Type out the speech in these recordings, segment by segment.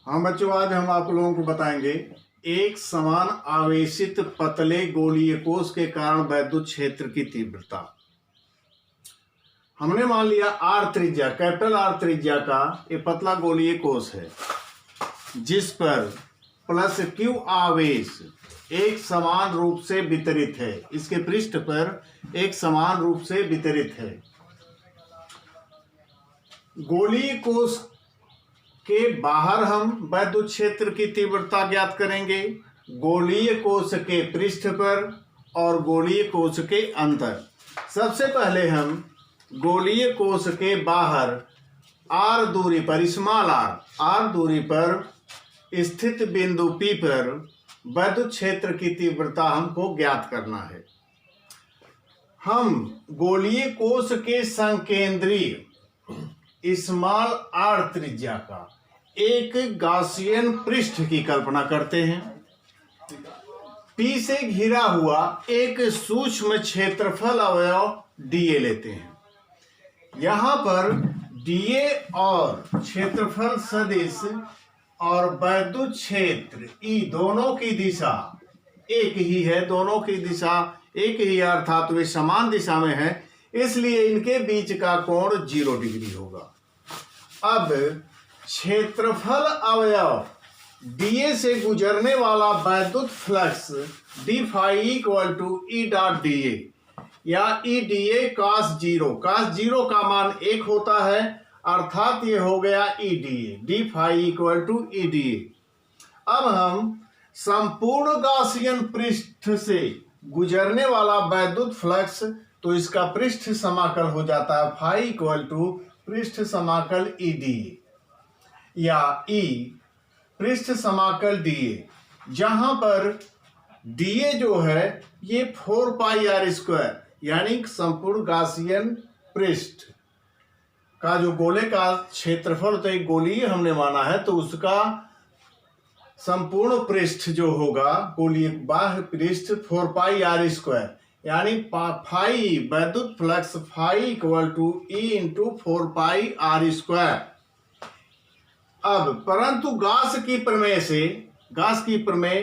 हाँ बच्चों, आज हम आप लोगों को बताएंगे एक समान आवेशित पतले गोलीय कोश के कारण वैद्युत क्षेत्र की तीव्रता। हमने मान लिया आर त्रिज्या, कैपिटल आर त्रिज्या का ये पतला गोलीय कोश है जिस पर प्लस क्यू आवेश एक समान रूप से वितरित है, इसके पृष्ठ पर एक समान रूप से वितरित है। गोलीय कोश के बाहर हम वैद्युत क्षेत्र की तीव्रता ज्ञात करेंगे, गोलीय कोश के पृष्ठ पर और गोलीय कोश के अंदर। सबसे पहले हम गोलीय कोश के बाहर आर दूरी पर, स्मॉल आर दूरी पर स्थित बिंदु P पर वैद्युत क्षेत्र की तीव्रता हमको ज्ञात करना है। हम गोलीय कोश के संकेंद्रीय स्मॉल आर त्रिज्या का एक गाउसियन पृष्ठ की कल्पना करते हैं। P से घिरा हुआ एक सूक्ष्म क्षेत्रफल अवयव dA लेते हैं। यहाँ पर dA और क्षेत्रफल सदिश और वैद्युत क्षेत्र E दोनों की दिशा एक ही है, दोनों की दिशा एक ही है, अर्थात वे समान दिशा में है, इसलिए इनके बीच का कोण 0 डिग्री होगा। अब क्षेत्रफल अवयव dA से गुजरने वाला वैद्युत flux d phi equal to E dot dA या E dA cos 0, cos 0 का मान 1 होता है, अर्थात ये हो गया E dA, d phi equal to E dA। अब हम संपूर्ण गाउसियन पृष्ठ से गुजरने वाला वैद्युत फ्लक्स, तो इसका पृष्ठ समाकल हो जाता है phi इक्वल टू पृष्ठ समाकल E dA या E पृष्ठ समाकल dA, जहां पर dA जो है ये 4 पाई आर स्क्वायर यानी संपूर्ण गाउसियन पृष्ठ का जो गोले का क्षेत्रफल, तो एक गोलीय हमने माना है, तो उसका संपूर्ण पृष्ठ जो होगा गोलीय बाह्य पृष्ठ 4 पाई आर स्क्वायर यानी फाई वैद्युत flux phi equal to E into 4 pi are square. अब परंतु गाउस की प्रमेय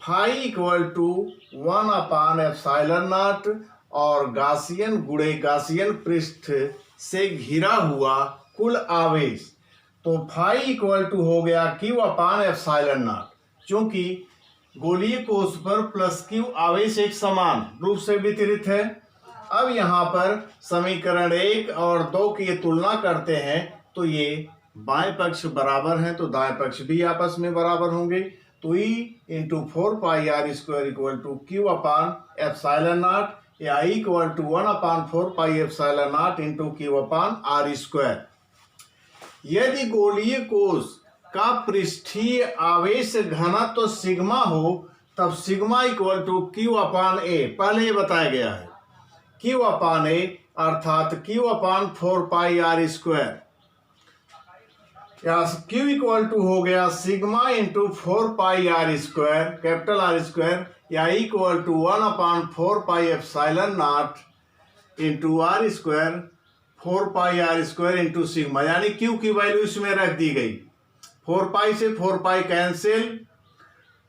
phi equal to 1 upon epsilon naught और गाउसियन गुणे गाउसियन पृष्ठ से घिरा हुआ कुल आवेश, तो फाई इक्वल टू हो गया Q अपान एप्सिलॉन नॉट, क्योंकि गोलीय कोश पर प्लस Q आवेश एक समान रूप से वितरित है। अब यहाँ पर समीकरण 1 और 2 की तुलना करते हैं तो ये बाएं पक्ष बराबर हैं, तो दाएं पक्ष भी आपस में बराबर होंगे, तो E into 4 pi are square equal to Q upon epsilon naught या E equal to 1 upon 4 pi epsilon not into Q upon are square. यदि गोलीय कोश का पृष्ठीय आवेश घनत्व तो सिग्मा हो, तब sigma equal to Q upon A, पहले ये बताया गया है, Q अपान A अर्थात Q upon 4 pi are square या Q इक्वल टू हो गया sigma into 4 pi are square capital R square या equal to 1 upon 4 pi epsilon not into are square 4 pi are square into sigma, यानी Q की value इसमें रख दी गई। 4 पाई से 4 पाई कैंसिल,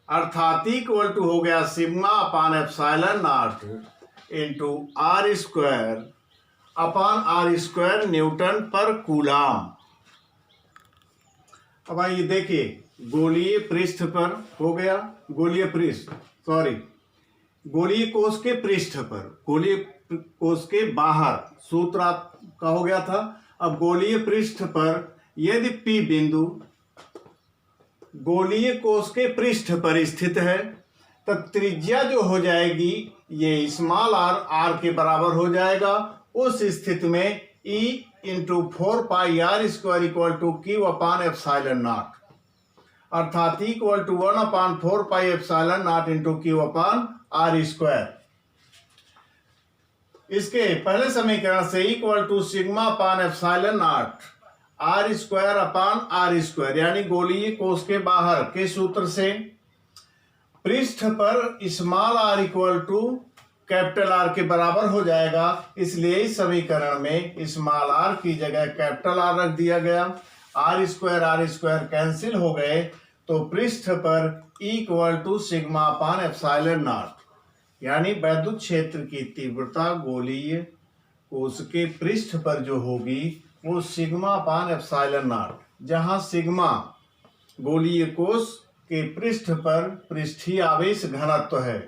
अर्थात इक्वल टू हो गया sigma upon epsilon not into are square upon are square newton पर कूलाम। अब आइए देखिए, गोलीय पृष्ठ पर हो गया, गोलीय कोश के पृष्ठ पर, गोलीय कोश के बाहर सूत्र आपका हो गया था। अब गोलीय पृष्ठ पर यदि P बिंदु गोलीय कोश के पृष्ठ पर स्थित है, तब त्रिज्या जो हो जाएगी ये स्मॉल r के बराबर हो जाएगा। उस स्थिति में E into 4 pi are square equal to Q upon epsilon not, अर्थात equal to 1 upon 4 pi epsilon not into Q upon are square. इसके पहले समीकरण से equal to sigma upon epsilon not r square upon are square, यानी गोलीय कोश के बाहर के सूत्र से पृष्ठ पर small r equal to capital R के बराबर हो जाएगा, इसलिए इस समीकरण में स्मॉल r की जगह कैपिटल R रख दिया गया। आर स्क्वायर कैंसिल हो गए, तो पृष्ठ पर equal to sigma upon epsilon naught, यानी वैद्युत क्षेत्र की तीव्रता गोलीय कोश के पृष्ठ पर जो होगी वो सिग्मा अपान एप्सिलॉन नॉट, जहां सिग्मा गोलीय कोश के पृष्ठ पर पृष्ठीय आवेश घनत्व है।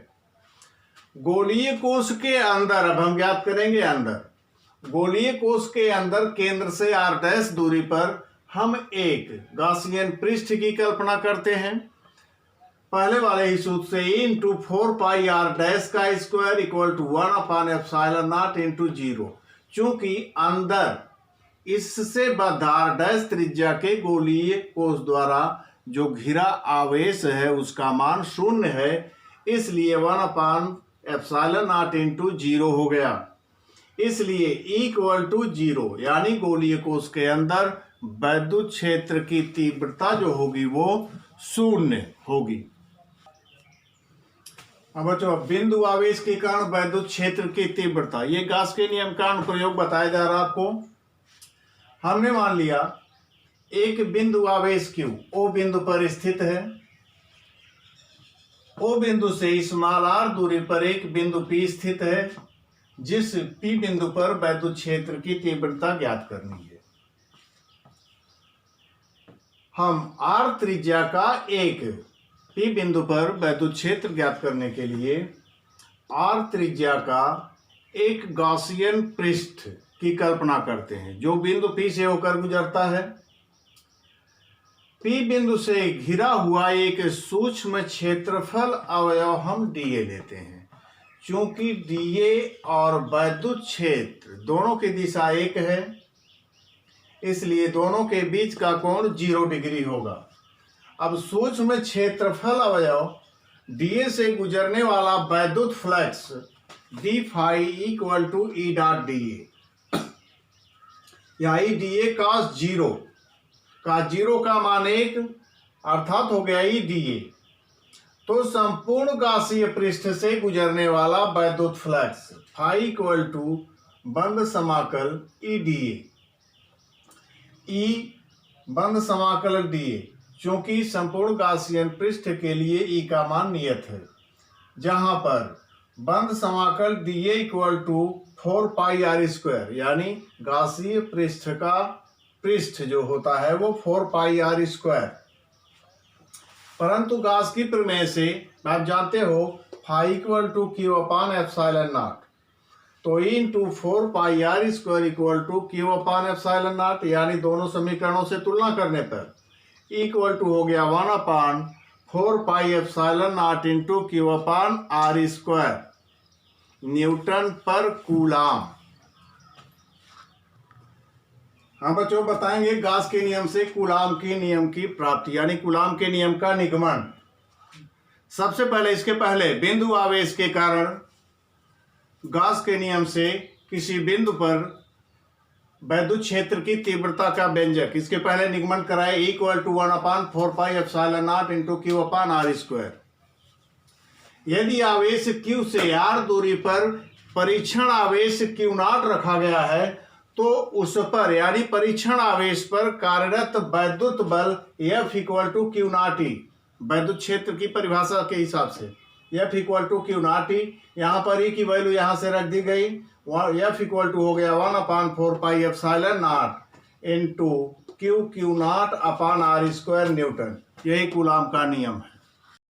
गोलीय कोश के अंदर अब हम ज्ञात करेंगे, अंदर गोलीय कोश के अंदर केंद्र से r' दूरी पर हम एक गॉसियन पृष्ठ की कल्पना करते हैं। पहले वाले ही सूत्र से E इंटू 4 पाई r' का square equal to 1 upon epsilon not into 0। चूंकि अंदर इससे बद्ध r' त्रिज्या के गोलीय कोश द्वारा जो घिरा आवेश है उसका मान 0 है, इसलिए 1 अपान एप्सिलॉन नॉट इंटू 0 हो गया। इसलिए इक्वल टू 0, यानी गोलीय कोश के अंदर वैद्युत क्षेत्र की तीव्रता जो होगी वो 0 होगी। अब बच्चों, बिंदु आवेश के कारण वैद्युत क्षेत्र की तीव्रता, ये गॉस के नियम का अनुप्रयोग बताया जा रहा है आपको। हमने मान लिया एक बिंदु आवेश Q O बिंदु पर स्थित है। O बिंदु से स्मॉल r दूरी पर एक बिंदु P स्थित है, जिस P बिंदु पर वैद्युत क्षेत्र की तीव्रता ज्ञात करनी है। हम r त्रिज्या का एक P बिंदु पर वैद्युत क्षेत्र ज्ञात करने के लिए r त्रिज्या का एक गॉसियन पृष्ठ की कल्पना करते हैं जो बिंदु P से होकर गुजरता है। P बिंदु से घिरा हुआ एक सूक्ष्म क्षेत्रफल अवयव हम dA लेते हैं। चूंकि dA और वैद्युत क्षेत्र दोनों की दिशा एक है, इसलिए दोनों के बीच का कोण 0 डिग्री होगा। अब सूक्ष्म क्षेत्रफल अवयव dA से गुजरने वाला वैद्युत flux d phi equal to E dot dA, यहाँ dA cos 0 का 0 का मान 1 अर्थात हो गया E dA। तो संपूर्ण गॉसीय पृष्ठ से गुजरने वाला वैद्युत फ्लक्स फाई इक्वल टू बंद समाकल E dA, E बंद समाकल dA, चूंकि संपूर्ण गॉसियन पृष्ठ के लिए E का मान नियत है, जहां पर बंद समाकल dA equal to 4 pi r square, यानी गॉसीय पृष्ठ का पृष्ठ जो होता है वो 4 पाई r स्क्वायर। परंतु गॉस की प्रमेय से आप जानते हो phi equal to Q upon epsilon naught, तो E into 4 pi r square equal to Q upon epsilon naught, यानी दोनों समीकरणों से तुलना करने पर इक्वल टू हो गया 1 upon 4 pi epsilon not into Q upon r square newton पर कूलाम। हम बच्चों बताएंगे गॉस के नियम से कूलाम के नियम की प्राप्ति, यानी कूलाम के नियम का निगमन। सबसे पहले, इसके पहले बिंदु आवेश के कारण गॉस के नियम से किसी बिंदु पर वैद्युत क्षेत्र की तीव्रता का व्यंजक, इसके पहले निगमन कराए equal to 1 upon 4 pi epsilon not into Q upon r square. यदि आवेश Q से r दूरी पर परीक्षण आवेश Q नॉट रखा गया है, तो उस पर यानी परीक्षण आवेश पर कार्यरत वैद्युत बल F equal to Q naught E, वैद्युत क्षेत्र की परिभाषा के हिसाब से F equal to Q naught E, यहाँ पर E की वैल्यू यहाँ से रख दी गई, F इक्वल टू हो गया 1 upon 4 pi epsilon not into Q not upon r square Newton. यही कूलाम का नियम है।